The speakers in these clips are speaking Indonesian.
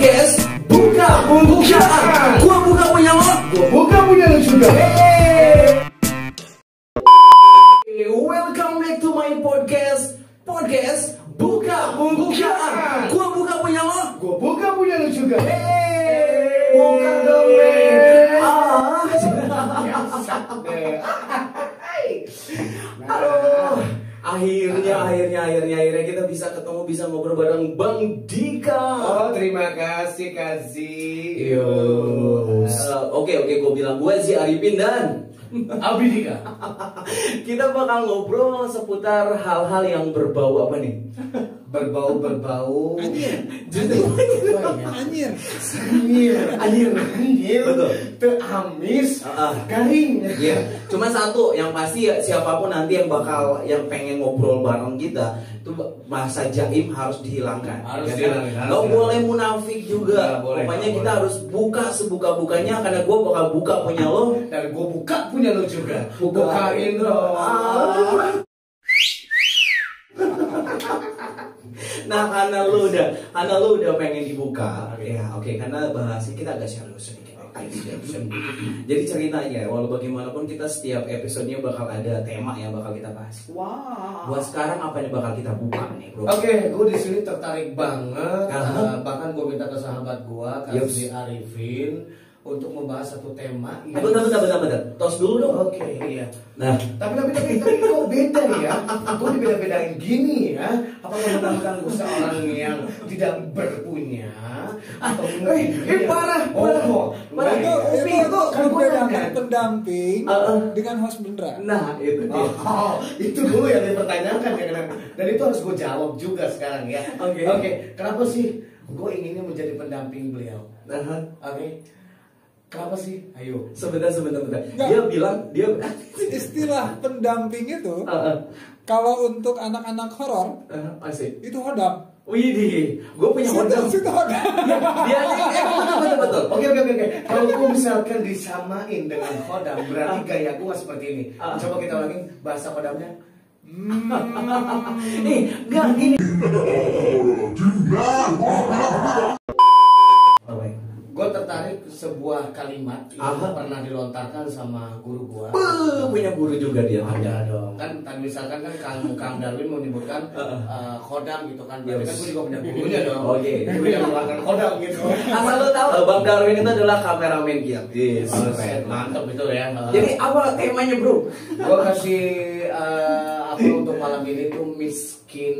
podcast buka bukaan. Gua buka punya lo, gua buka punya lo juga. Welcome back to my podcast buka bukaan. Gua buka punya lo, gua buka punya lo juga. Buka dong, Aduh. Akhirnya kita bisa ketemu, bisa ngobrol bareng Bang Dika. Oh, terima kasih kasih. Oke, gue bilang gue sih Arifin dan Abi Dika. Kita bakal ngobrol seputar hal-hal yang berbau apa nih? Berbau. Anjir. Betul. Amis. Garing. Iya. Cuma satu yang pasti ya, siapapun nanti yang pengen ngobrol bareng kita, itu bahasa jaim harus dihilangkan. Harus Ya kan? dihilangkan. Nggak boleh munafik juga. Nggak boleh, Pokoknya nggak kita boleh. harus buka sebuka-bukanya, karena gue bakal buka punya lo. Dan gue buka punya lo juga. Bukain dong. Nah, karena lu udah pengen dibuka, ya oke, karena bahasnya kita agak serius sedikit. Jadi ceritanya, walau bagaimanapun kita setiap episodenya bakal ada tema yang bakal kita bahas. Wow. Buat sekarang apa yang bakal kita buka nih, bro? Oke, gue di sini tertarik banget. Bahkan gue minta ke sahabat gue, kasih Arifin, untuk membahas satu tema. Bentar. Tos dulu dong. Oke, iya. Nah, Tapi kok beda ya? Gue dibeda-bedain gini ya? Apa menggunakan gue seorang yang tidak berpunya? Atau parah. Itu membedakan pendamping dengan host beneran. nah itu dia. Itu dulu yang dipertanyakan ya kan? Dan itu harus gue jawab juga sekarang ya. Oke. Kenapa sih gue inginnya menjadi pendamping beliau? Oke. Kenapa sih? Ayo. Sebentar. Enggak. Dia bilang Istilah pendamping itu kalau untuk anak-anak horor asik. itu hodam. Widih, gue punya modal. Situ hodam. Dia betul. Oke. Kalau gue misalkan disamain dengan hodam, berarti gaya gue seperti ini. Coba kita ulangin bahasa hodamnya. Enggak gini. Gue tertarik sebuah kalimat yang pernah dilontarkan sama guru gue. Punya guru juga dia. Ada dong. Kan tadi misalkan kan Kang Darwin menyebutkan khodam gitu kan. Berarti kan gue juga punya gurunya dong. Oke. Guru yang melakukan khodam gitu. Asal lo tahu, Bang Darwin itu adalah kameramen kita. Yes. Mantap itu ya. Jadi apa temanya, bro? Gue kasih apa untuk malam ini tuh miskin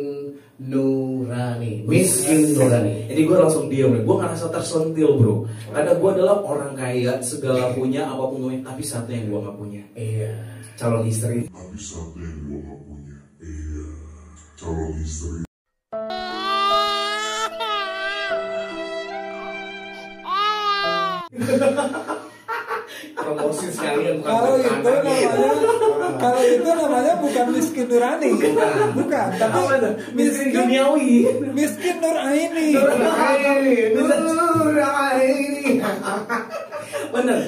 nurani. Jadi gue langsung diam. Gue ngerasa tersentil, bro. Karena gue adalah orang kaya, segala punya, apapun punya, tapi satu yang gue gak punya. Iya. Calon istri. Tapi satu yang gue gak punya, calon istri. Promosi sekalian bukan Kalau itu namanya bukan miskin nurani. Bukan, tapi Miskin duniawi. miskin nur aini. Bener.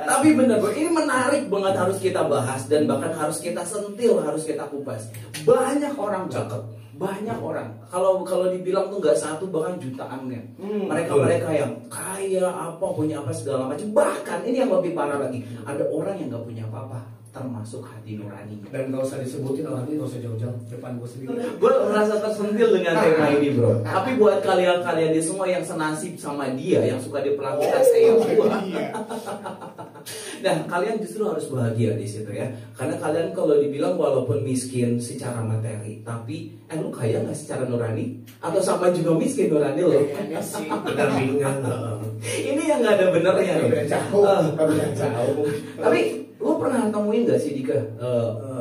Tapi bener, bro. Ini menarik banget, harus kita bahas dan bahkan harus kita sentil, harus kita kupas. Banyak orang cakep, banyak orang. Kalau dibilang tuh nggak satu, bahkan jutaannya. Mereka yang kaya apa, punya apa segala macam. Bahkan ini yang lebih parah lagi, ada orang yang nggak punya apa-apa, termasuk hati nurani. Dan gak usah disebutin orang ini, gak usah jauh-jauh depan gue sendiri. Gue merasa tersentil dengan tema ini, bro. Tapi buat kalian di semua yang senasib sama dia, yang suka diperlakukan kayak gue, nah kalian justru harus bahagia di situ ya. Karena kalian kalau dibilang walaupun miskin secara materi, tapi lu kaya nggak secara nurani? Atau sama juga miskin nurani lo? Kayaknya sih pendampingan. Ini yang nggak ada benernya. Jauh. Tapi lu pernah temuin gak sih, Dika?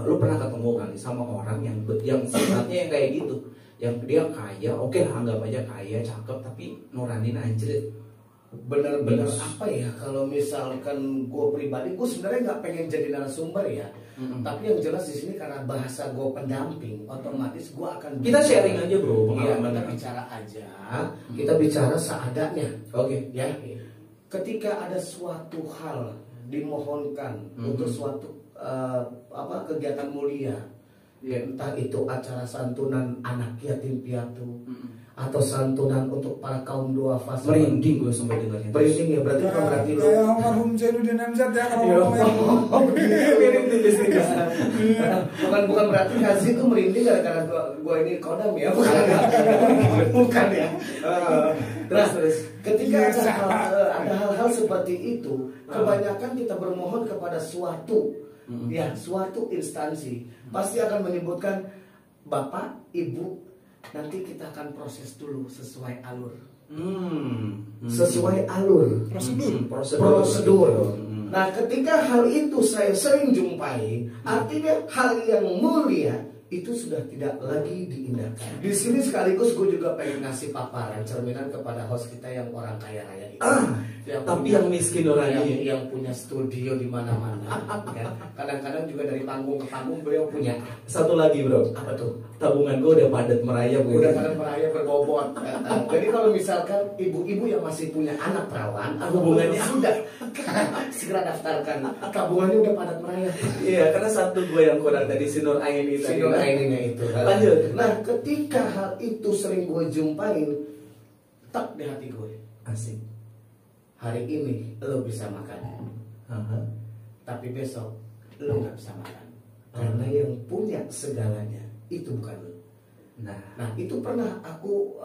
Lu pernah ketemu kali sama orang yang sifatnya yang kayak gitu, yang dia kaya, oke lah, anggap aja kaya, cakep, tapi nurani anjir. Bener-bener apa ya, kalau misalkan gue pribadi, gue sebenarnya nggak pengen jadi narasumber ya. Tapi yang jelas di sini karena bahasa gue pendamping, otomatis gue akan Kita sharing aja, bro, Iya, pengalaman. kita bicara aja. Kita bicara seadanya. Oke. Ya. Ketika ada suatu hal dimohonkan untuk suatu kegiatan mulia, Entah itu acara santunan anak yatim piatu atau santunan untuk para kaum duafa. Merinding gue sampai dengarnya. Merinding ya, berarti bukan berarti lu. Kayak almarhum Zainuddin Hamzat ya kalau ngomong. Mirip tipis. Bukan berarti Haji itu merinding gara-gara gua ini kodam ya. Bukan ya. Nah, ketika ada hal-hal seperti itu, kebanyakan kita bermohon kepada suatu instansi pasti akan menyebutkan Bapak, Ibu, nanti kita akan proses dulu sesuai alur. Sesuai alur. Prosedur. Nah, ketika hal itu saya sering jumpai, artinya hal yang mulia itu sudah tidak lagi diindahkan. Di sini sekaligus gue juga pengen ngasih paparan cerminan kepada host kita yang orang kaya raya itu. Yang miskin orang yang punya studio di mana-mana. Kan? Kadang-kadang juga dari panggung ke panggung beliau punya. Satu lagi bro, Apa tuh? tabungan gue udah padat merayap. Udah padat merayap berbobot. Jadi kalau misalkan ibu-ibu yang masih punya anak perawan, hubungannya sudah segera daftarkan. Tabungannya udah padat merayap. Iya, karena satu gue yang kurang tadi si Nur Aini tadi. Sinur Aininya itu. Lanjut. Nah, ketika hal itu sering gue jumpain, tak di hati gue. Asik. Hari ini lo bisa makan, tapi besok lo nggak bisa makan. Karena yang punya segalanya itu bukan lo. Nah itu pernah aku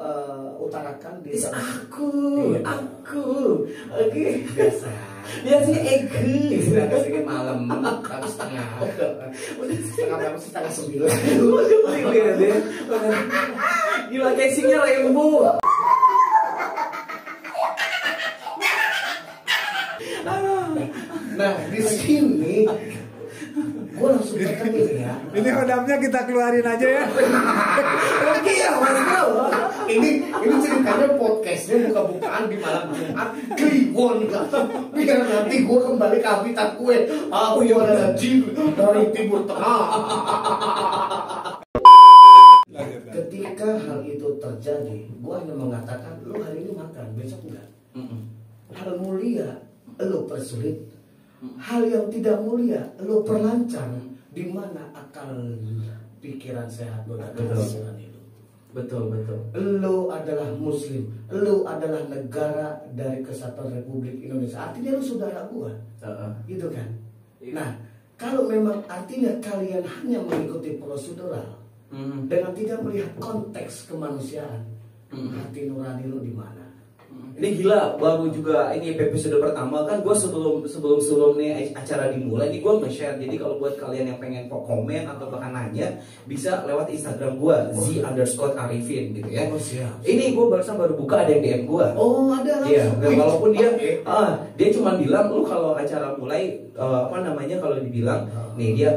utarakan di aku. Oke. Biasa. Biasanya aku. Sudah kesini malam, tapi setengah 9. Gila, casingnya rainbow. Nah di sini gue langsung terkejut ya. Ini hodamnya kita keluarin aja ya. Oke ya mas bro. Ini ceritanya podcastnya buka-bukaan di malam Jumat Kliwon kan. Biar nanti gue kembali ke habitat gue. Aku yang ada jin dari Timur Tengah. Ketika hal itu terjadi, gue hanya mengatakan lu hari ini makan, besok enggak. Hal mulia lu persulit, hal yang tidak mulia lu perlancar. Di mana akal pikiran sehat lu dan keberhasilan itu? Betul. Lu adalah muslim, lu adalah negara dari Kesatuan Republik Indonesia. Artinya lu saudara gua, gitu kan? Nah, kalau memang artinya kalian hanya mengikuti prosedural dengan tidak melihat konteks kemanusiaan, hati nurani lu di mana? Ini gila, baru juga ini episode pertama kan gue sebelum nih acara dimulai ini gue nge-share. Jadi kalau buat kalian yang pengen komen atau bahkan nanya bisa lewat Instagram gue Z_Arifin gitu ya. Ini gue baru buka, ada yang DM gue. Oh ada. Iya. Nah, walaupun dia cuma bilang lu kalau acara mulai kalau dibilang nih dia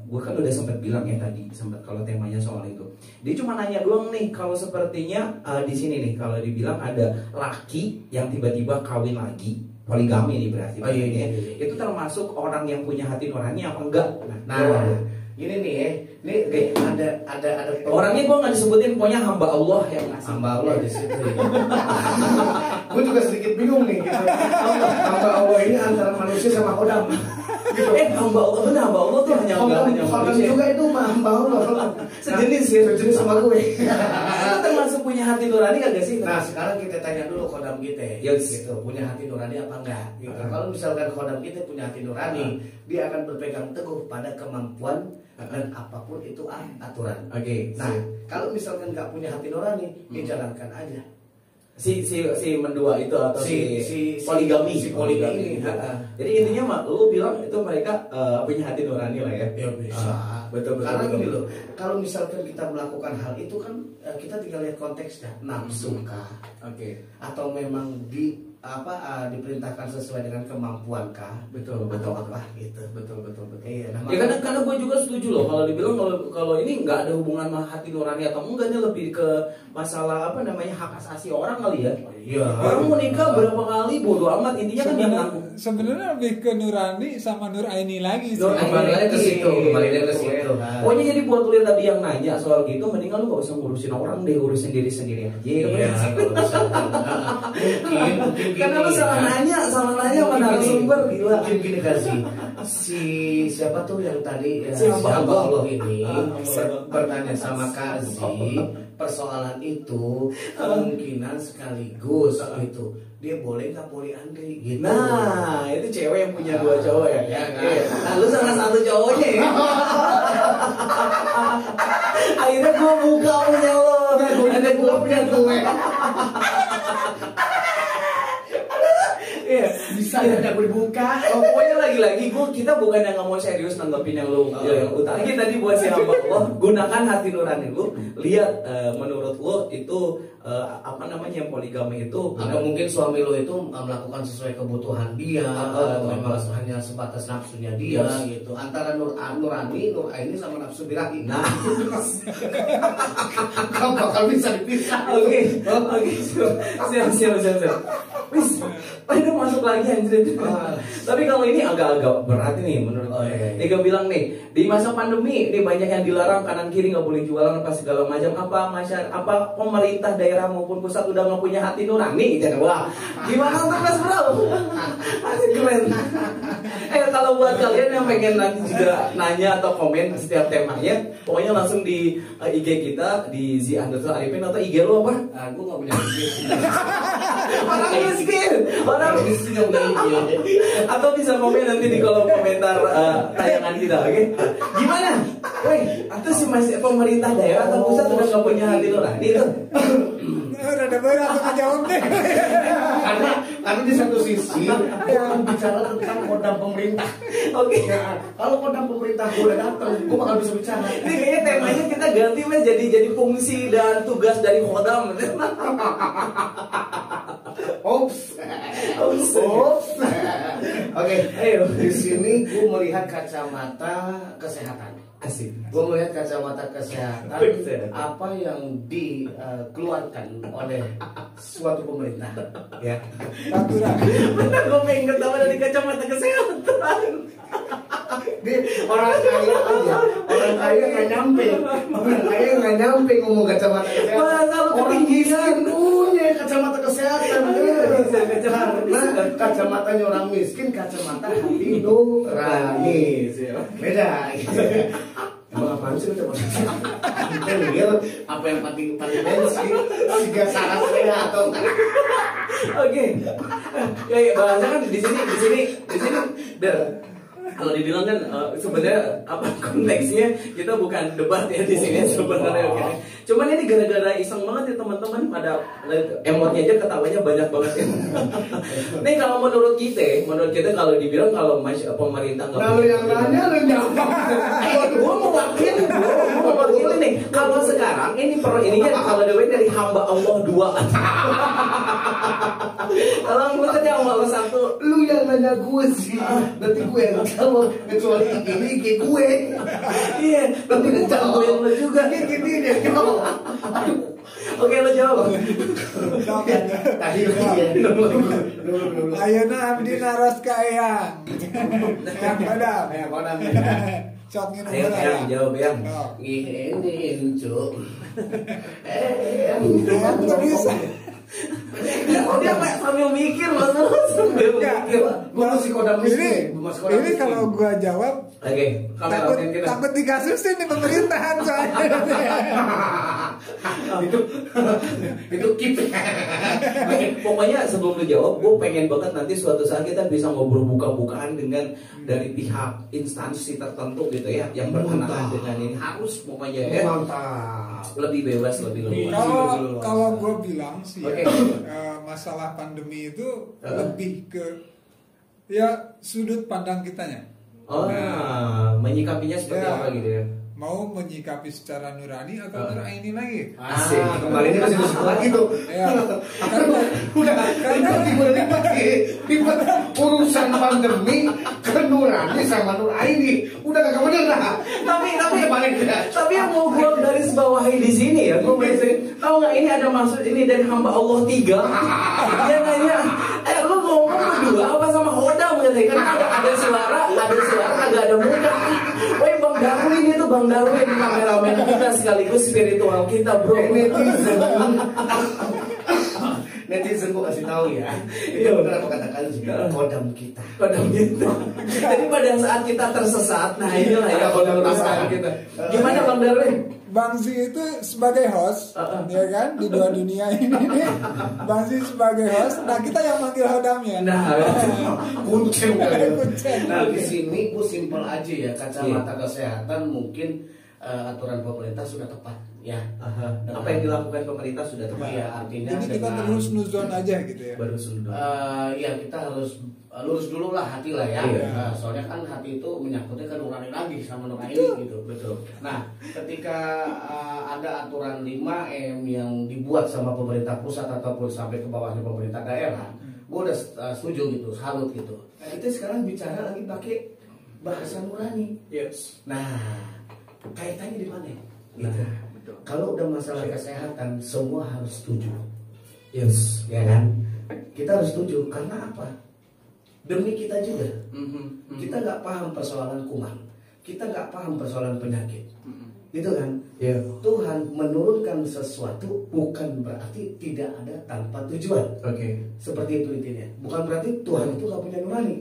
gue kan udah sempat bilang ya tadi kalau temanya soal itu. Dia cuma nanya doang nih kalau sepertinya di sini nih kalau dibilang ada laki yang tiba-tiba kawin lagi, poligami nih berarti. Iya. Itu termasuk orang yang punya hati nurani apa enggak? Nah, ini nih ada orangnya gue nggak disebutin, pokoknya hamba Allah yang ngasih. Hamba Allah di situ. Gue juga sedikit bingung nih gitu. Hamba Allah ini antara manusia sama kodam. Hamba Allah tuh hanya manusia juga itu hamba Allah. Sejenis sama gue. Itu termasuk punya hati nurani kagak sih? Nah sekarang kita tanya dulu kodam kita, gitu, punya hati nurani apa enggak? Gitu. Kalau misalkan kodam kita punya hati nurani, dia akan berpegang teguh pada kemampuan dan apapun itu aturan. Oke. Nah kalau misalkan nggak punya hati nurani, dijalankan aja. Si mendua itu atau si poligami. Jadi intinya mah lu bilang itu mereka punya hati nurani lah ya. Ya bisa. Betul. Karena gini loh, kalau misalkan kita melakukan hal itu kan kita tinggal lihat konteksnya, nafsu kah? Oke. Atau memang diperintahkan sesuai dengan kemampuan kah? Betul. Apa gitu. Betul. Iya. Nah, Ya karena gue juga setuju loh kalau dibilang kalau ini nggak ada hubungan sama hati nurani atau enggak, ini lebih ke masalah hak asasi orang kali ya. Iya. Orang mau nikah berapa kali bodo amat, intinya kan yang Sebenarnya lebih ke nurani sama Nur Aini lagi sih. Kembali ke situ. Pokoknya jadi buat lu tadi yang nanya soal gitu, mendingan lu gak usah ngurusin orang deh, urusin diri sendiri aja. Iya. Mungkin karena lu salah nanya sama narasumber gila. Mungkin gini kan sih. si siapa tuh yang tadi Si hamba Allah ini bertanya sama Kazi persoalan itu kemungkinan sekaligus gitu. Dia boleh nggak poliandri gitu. Nah, itu cewek yang punya dua cowok ya. Ya, kan? Nah, lu salah satu cowoknya ya. Akhirnya gua buka punya lo. Ada gua punya gue. Iya, Bisa ya gue dibuka. pokoknya lagi-lagi kita bukan yang nggak mau serius nanggepin yang lu yang utang. Ini tadi buat si hamba Allah, gunakan hati nurani lu. Lihat menurut lu itu apa namanya poligami itu Atau mungkin suami lo itu melakukan sesuai kebutuhan dia, atau memang hanya sebatas nafsunya dia gitu. Antara nurani, nur aini sama nafsu birahi. Nah, Kau bakal bisa dipisah. Oke, siap. Wis, udah masuk lagi anjir. Tapi kalau ini agak-agak berat nih menurut gue. Ega bilang nih, di masa pandemi ini banyak yang dilarang kanan kiri nggak boleh jualan apa segala macam. Apa pemerintah daerah maupun pusat udah nggak punya hati nurani? Wah, gimana untuk Mas Bro? Asik keren. Kalau buat kalian yang pengen nanti juga nanya atau komen setiap temanya, pokoknya langsung di IG kita di @arifin atau IG lo apa? Gue nggak punya ide. Orang miskin atau bisa komen nanti di kolom komentar tayangan kita, oke? Gimana? Woi, atau si masih pemerintah daerah atau pusat udah nggak punya hati nurani itu? Udah berat aku jawab deh. Karena di satu sisi orang bicara tentang kodam pemerintah. Oke. Ya, kalau kodam pemerintah gue udah datang, gue bakal bisa bicara. Ini kayaknya temanya kita ganti mas, jadi fungsi dan tugas dari kodam. Oke. Ayo. Di sini gue melihat kacamata kesehatan. Asik. Gue melihat kacamata kesehatan apa yang dikeluarkan oleh suatu pemerintah. Ya. Aturan. Bener, gue pengen ketawa dari kacamata kesehatan. Orang kaya nggak nyampe ngomong kacamata kesehatan. Masa lu Orang ketinggian? miskin punya kacamata kesehatan. Karena kacamatanya orang miskin, kacamata hati nurani. Beda. Emang apaan sih kacamata? Apa yang paling bensin? Tiga salah saya atau Oke. Ya, bahasa kan di sini kalau dibilang kan sebenarnya apa konteksnya kita bukan debat ya di sini sebenarnya, oke. Cuman ini gara-gara iseng banget ya teman-teman, pada emotnya aja ketawanya banyak banget ya. Nih kalau menurut kita kalau dibilang kalau pemerintah nggak lalu yang nanya lu jawab. Gue mau wakili nih. Kalau sekarang ini kan kalau dari hamba Allah 2. Kalau gue yang Allah 1, lu yang nanya gue sih. Nanti gue yang jawab, kecuali ini ke gue. iya, tapi gue jawab lo juga. Gini dia jawab. Oke, lo jawab. Tadi lu ya. Ayeuna abdi naros ka eyang. Yang kodam. Kayak kodam. Sok nginum Ayo, heula yang ya. jawab yang. Ini cuk. Yang nggak bisa. Dia sambil mikir, sambil mikir. Gue masih kodam Ini kalau gua jawab Oke, takut dikasusin di pemerintahan soalnya. itu keep. Pokoknya sebelum lu jawab, gue pengen banget nanti suatu saat kita bisa ngobrol buka-bukaan dengan dari pihak instansi tertentu gitu ya, yang berkenaan dengan ini harus pokoknya ya. Mantap. Lebih bebas, lebih luas. Kalau gue bilang sih Oke. masalah pandemi itu lebih ke ya sudut pandang kitanya. Menyikapinya seperti apa gitu ya? Mau menyikapi secara nurani atau nuraini lagi? Asik. Kemarin ini masih disebut lagi tuh. Ya, karena Ribet urusan pandemi ke nurani sama nuraini. Udah kagak bener dah. Tapi yang mau gue garis bawahi di sini ya, gue tahu nggak ini ada maksud ini dari hamba Allah 3. Dia nanya, lu ngomong berdua apa sama Hodam katanya? Kan ada suara agak ada muka. Woi Bang Darwin itu Bang Darwin kameramen kita sekaligus spiritual kita bro. netizen gue kasih tahu ya. Itu benar apa katakan sih? Kodam kita. Kodam kita. Jadi pada saat kita tersesat, nah inilah ya kodam kita. Gimana Bang Darwin? Bang Zi itu sebagai host, ya kan, di dua dunia ini nih. Bang Zi sebagai host, nah kita yang manggil hodamnya. Nah, kuncen. Kuncen. Nah di sini gue simpel aja ya, kacamata kesehatan mungkin aturan pemerintah sudah tepat ya. Apa yang dilakukan pemerintah sudah tepat. Ya, artinya jadi kita terus nuzon aja gitu ya. Baru sundul. Ya kita harus lurus dulu lah hati lah ya. Iya. Soalnya kan hati itu menyangkutnya kan nurani lagi sama nurani gitu. Betul. Nah, ketika ada aturan 5M yang dibuat sama pemerintah pusat ataupun sampai ke bawahnya pemerintah daerah, gue udah setuju gitu, salut gitu. Nah, kita sekarang bicara lagi pakai bahasa nurani. Yes. Nah, kaitannya di mana? Gitu. Nah, betul. Kalau udah masalah kesehatan, semua harus setuju. Yes. Ya kan? Kita harus setuju karena apa? Demi kita juga. Kita nggak paham persoalan kuman, kita nggak paham persoalan penyakit, gitu kan? Yeah. Tuhan menurunkan sesuatu bukan berarti tidak ada tanpa tujuan. Oke. Seperti itu intinya. Bukan berarti Tuhan itu nggak punya nurani.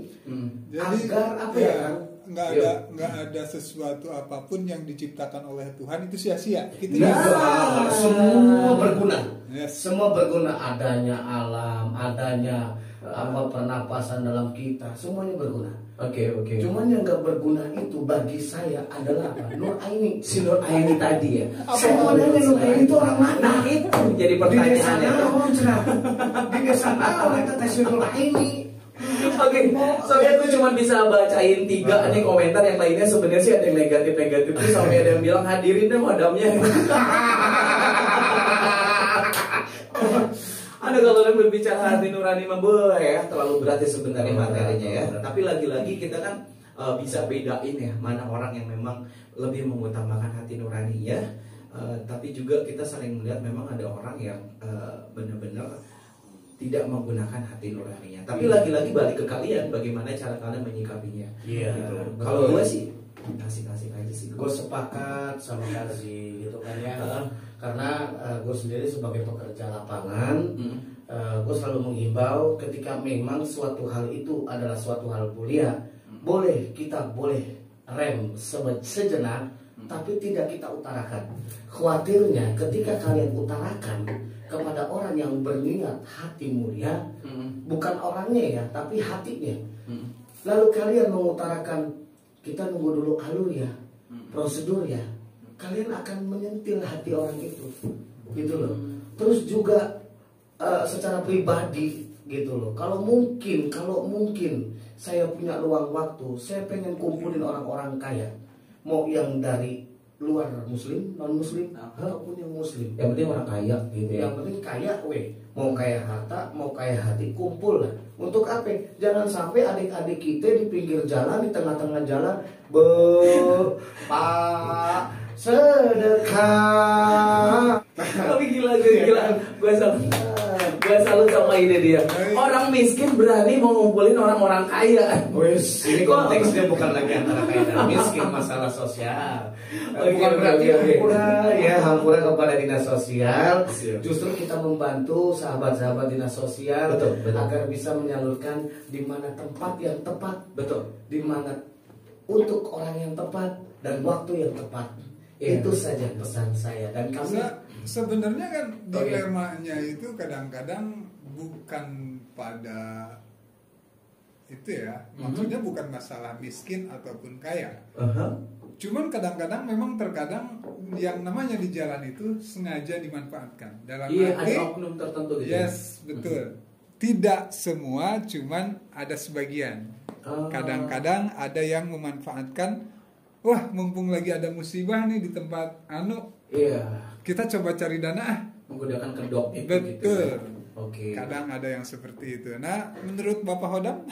Jadi Agar apa ya? Kan? nggak ada sesuatu apapun yang diciptakan oleh Tuhan itu sia-sia. Gitu Ya, ya. semua berguna. Yes. Semua berguna, adanya alam, adanya apa pernapasan dalam kita, semuanya berguna. Oke. Cuman yang gak berguna itu bagi saya adalah apa? Nur Aini. Si Nur Aini tadi ya. Saya mau nanya Nur Aini itu orang mana? Nah itu jadi Di desa pertanyaannya. naon cenah? Di desa naon eta teh si Nur Aini? Oke, soalnya aku cuma bisa bacain 3 nih komentar, yang lainnya sebenarnya sih ada yang negatif tuh, sampai ada yang bilang hadirin deh wadamnya. Ada kalau udah berbicara hati nurani mah ya terlalu berat ya sebenarnya materinya ya. Tapi lagi-lagi kita kan bisa bedain ya mana orang yang memang lebih mengutamakan hati nuraninya, tapi juga kita sering melihat memang ada orang yang benar-benar tidak menggunakan hati nuraninya. Tapi lagi-lagi balik ke kalian, bagaimana cara kalian menyikapinya. Iya. Gitu. Kalau gue sih kasih aja sih. Gue sepakat sama Kazi gitu kan ya. Karena gue sendiri sebagai pekerja lapangan, gue selalu menghimbau ketika memang suatu hal itu adalah suatu hal mulia, kita boleh rem sejenak, tapi tidak kita utarakan. Khawatirnya ketika kalian utarakan kepada orang yang berniat hati mulia, bukan orangnya ya, tapi hatinya. Lalu kalian mengutarakan, kita nunggu dulu alur ya, prosedur ya, kalian akan menyentil hati orang itu, gitu loh. Terus juga secara pribadi, gitu loh. Kalau mungkin saya punya luang waktu, saya pengen kumpulin orang-orang kaya, mau yang dari luar muslim, non muslim, ataupun yang muslim. Yang penting orang kaya gitu ya. Yang penting kaya, mau kaya harta, mau kaya hati, kumpul lah. Untuk apa? Jangan sampai adik-adik kita di pinggir jalan, di tengah-tengah jalan, Pak sedekah. Tapi gila. Gue salut sama ide dia. Orang miskin berani mau ngumpulin orang-orang kaya. Wes, ini konteksnya bukan lagi antara kaya dan miskin, masalah sosial. Bukan berarti hampura kepada dinas sosial. Justru kita membantu sahabat-sahabat dinas sosial, betul. Agar bisa menyalurkan di mana tempat yang tepat, betul. Di mana untuk orang yang tepat dan waktu yang tepat. Itu saja pesan saya dan kami. Sebenarnya kan dilemanya itu kadang-kadang bukan pada itu ya, maksudnya bukan masalah miskin ataupun kaya. Cuman kadang-kadang memang terkadang yang namanya di jalan itu sengaja dimanfaatkan dalam arti ada oknum tertentu gitu. Yes, betul. Tidak semua, cuman ada sebagian. Kadang-kadang ada yang memanfaatkan, wah mumpung lagi ada musibah nih di tempat kita coba cari dana menggunakan kedok itu. Betul. Gitu. Oke. Kadang ada yang seperti itu. Nah, menurut Bapak Hodam?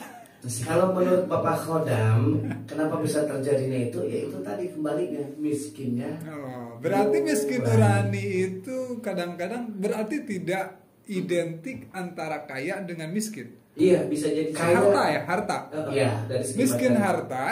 Kalau menurut Bapak Hodam, kenapa bisa terjadinya itu? Ya itu tadi kembalinya miskinnya. Berarti miskin nurani itu kadang-kadang berarti tidak identik antara kaya dengan miskin. Iya, bisa jadi harta ya, harta. Iya, dari segi Miskin materi. harta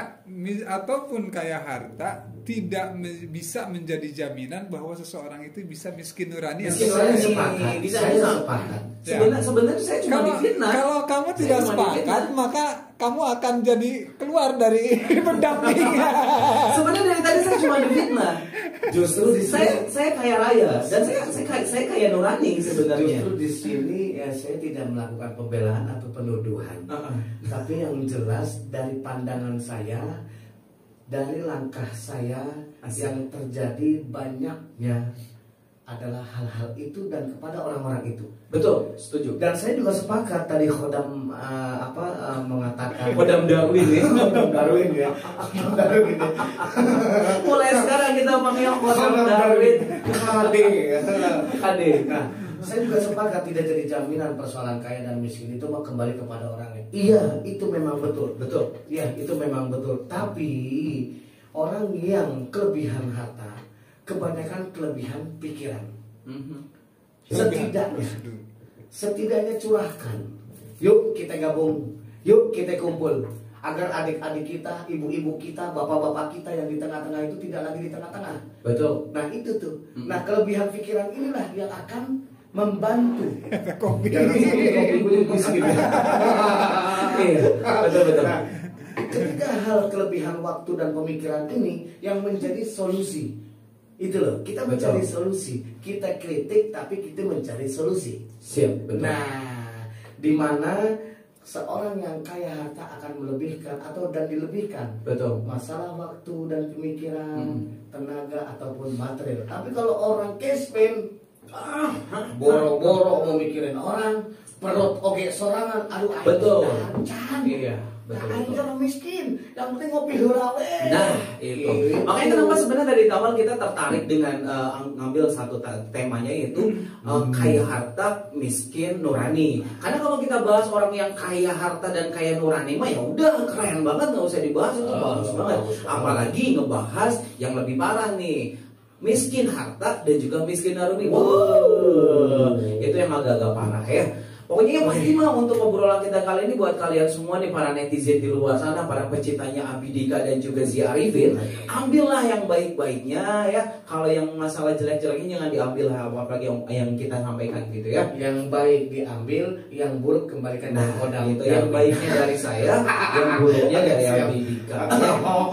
ataupun kaya harta tidak bisa menjadi jaminan bahwa seseorang itu bisa miskin nurani. Miskin atau nurani kaya. sepakat. Bisa Saya aja. sepakat. Sebenarnya saya cuma difitnah. Kalau kamu tidak Saya cuma sepakat, difitnah. maka kamu akan jadi keluar dari pendamping. Sebenarnya dari tadi saya cuma difitnah. Justru di sini Saya kaya raya dan saya kaya nurani sebenarnya. Justru di sini ya saya tidak melakukan pembelaan atau penuduhan. Tapi yang jelas dari pandangan saya, dari langkah saya yang terjadi banyaknya adalah hal-hal itu dan kepada orang-orang itu. Betul, setuju. Dan saya juga sepakat tadi Khodam mengatakan Khodam Darwin ya. Khodam Darwin ya. Khodam Darwin ya. Mulai sekarang kita panggil Khodam Darwin KD. KD. Nah, saya juga sepakat tidak jadi jaminan persoalan kaya dan miskin itu mau kembali kepada orangnya. Iya, itu memang betul. Betul. Iya, itu memang betul. Tapi orang yang kelebihan harta, kebanyakan kelebihan pikiran. Setidaknya curahkan. Yuk kita gabung. Yuk kita kumpul. Agar adik-adik kita, ibu-ibu kita, bapak-bapak kita yang di tengah-tengah itu tidak lagi di tengah-tengah. Betul. Nah itu tuh. Nah kelebihan pikiran inilah yang akan membantu. Kopi. Jangan sampai kopi kulit miskin. Iya, betul. Nah, ketiga hal kelebihan waktu dan pemikiran ini yang menjadi solusi. Itu loh, kita mencari solusi. Kita kritik tapi kita mencari solusi. Siap, betul. Nah, di mana seorang yang kaya harta akan melebihkan atau dan dilebihkan. Betul. Masalah waktu dan pemikiran, tenaga ataupun material. Tapi kalau orang cashman, boro-boro mau mikirin orang, perut oke sorangan, aduh Betul. Can. Iya, betul. Aing orang miskin, yang penting ngopi heula we. Nah, itu. Makanya kenapa sebenarnya dari awal kita tertarik dengan ngambil satu temanya yaitu kaya harta, miskin, nurani. Karena kalau kita bahas orang yang kaya harta dan kaya nurani mah ya udah keren banget, nggak usah dibahas, itu bagus banget. Apalagi ngebahas yang lebih parah nih. Miskin harta dan juga miskin nurani. Wow. Itu yang agak-agak parah ya. Pokoknya yang pasti mah untuk obrolan kita kali ini buat kalian semua nih para netizen di luar sana, para pecintanya Abidika dan juga Zia Arifin, ambillah yang baik-baiknya ya. Kalau yang masalah jelek-jeleknya jangan diambil, apalagi yang kita sampaikan gitu ya. Yang baik diambil, yang buruk kembalikan dari Khodam. Itu yang baiknya dari saya, yang buruknya dari Abidika.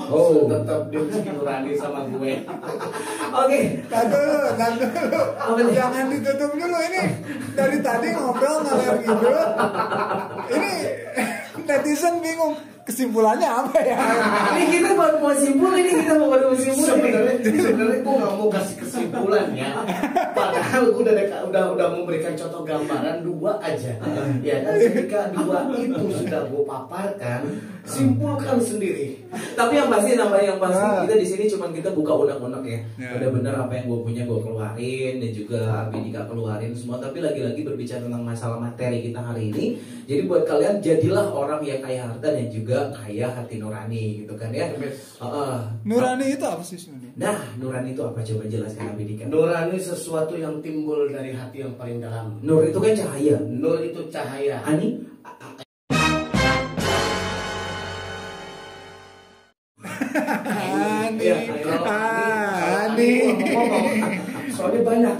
Oh, tetap dia miskin nurani sama gue. Oke. Tahan dulu. Jangan ditutup dulu ini. Dari tadi ngobrol ngalir gitu. Ini netizen bingung. Kesimpulannya apa ya? Ini kita baru mau simpul, ini kita baru mau simpul. Sebenarnya gue nggak mau kasih kesimpulan ya. Padahal gue udah memberikan contoh gambaran 2 aja. Ya dan ketika 2 itu sudah gue paparkan, simpulkan sendiri. Tapi yang pasti kita di sini cuma kita buka unek-unek ya. Udah bener apa yang gue punya gue keluarin dan juga Abidika keluarin semua. Tapi lagi-lagi berbicara tentang masalah materi kita hari ini. Jadi buat kalian jadilah orang yang kaya harta dan juga kaya hati nurani gitu kan ya. Nurani itu apa sih sebenarnya? Nah, nurani itu apa, coba jelaskan Abidika. Nurani sesuatu yang timbul dari hati yang paling dalam. Nur itu kan cahaya. Nur itu cahaya. Ani? Ani. Soalnya banyak.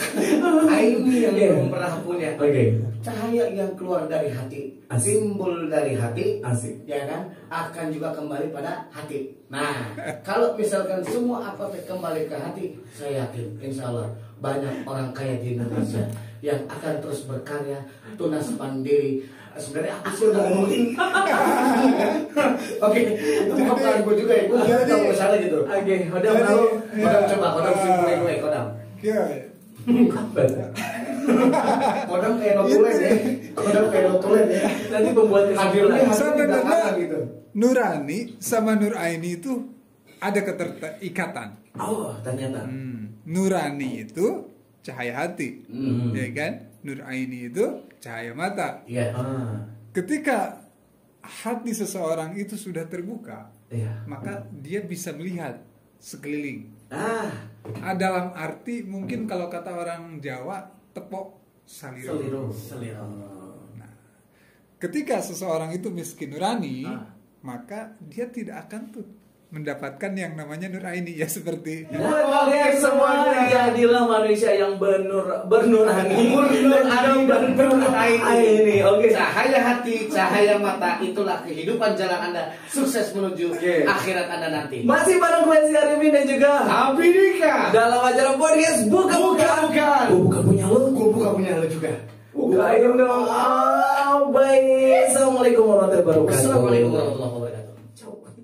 Ini yang belum pernah punya. Oke. Cahaya yang keluar dari hati, Asik. timbul dari hati, Asik. ya kan, akan juga kembali pada hati. Nah, kalau misalkan semua apa kembali ke hati, saya yakin, insya Allah banyak orang kaya di Indonesia yang akan terus berkarya, tunas mandiri. Sebenarnya aku sih udah ngomongin. Oke, itu bukan peran gue juga ya, gue nggak mau salah gitu. Oke, Khodam Kodam simpulin gue, Kodam. Kodam kayak notulen ya. Kodam kayak notulen ya. Nanti pembuat Akhirnya Sebenarnya gitu. Nurani sama Nur Aini itu ada keterikatan. Oh, ternyata. Nurani itu cahaya hati, ya kan? Nur Aini itu cahaya mata. Iya. Ketika hati seseorang itu sudah terbuka, Iya. maka dia bisa melihat sekeliling. Dalam Dalam arti mungkin kalau kata orang Jawa tepok saliro. Seliro. Nah, ketika seseorang itu miskin nurani, maka dia tidak akan tuh mendapatkan yang namanya nur aini, ya seperti kalian semua jadilah manusia yang bernurani, ini. Oke. Cahaya hati, cahaya mata, itulah kehidupan jalan Anda sukses menuju akhirat Anda nanti. Masih bareng gue si Arifin dan juga Abi Dika dalam acara podcast bukan. Gue buka punya lo, gue buka punya lo juga. Bukain dong. Baik. Assalamualaikum warahmatullahi wabarakatuh. Assalamualaikum warahmatullahi wabarakatuh.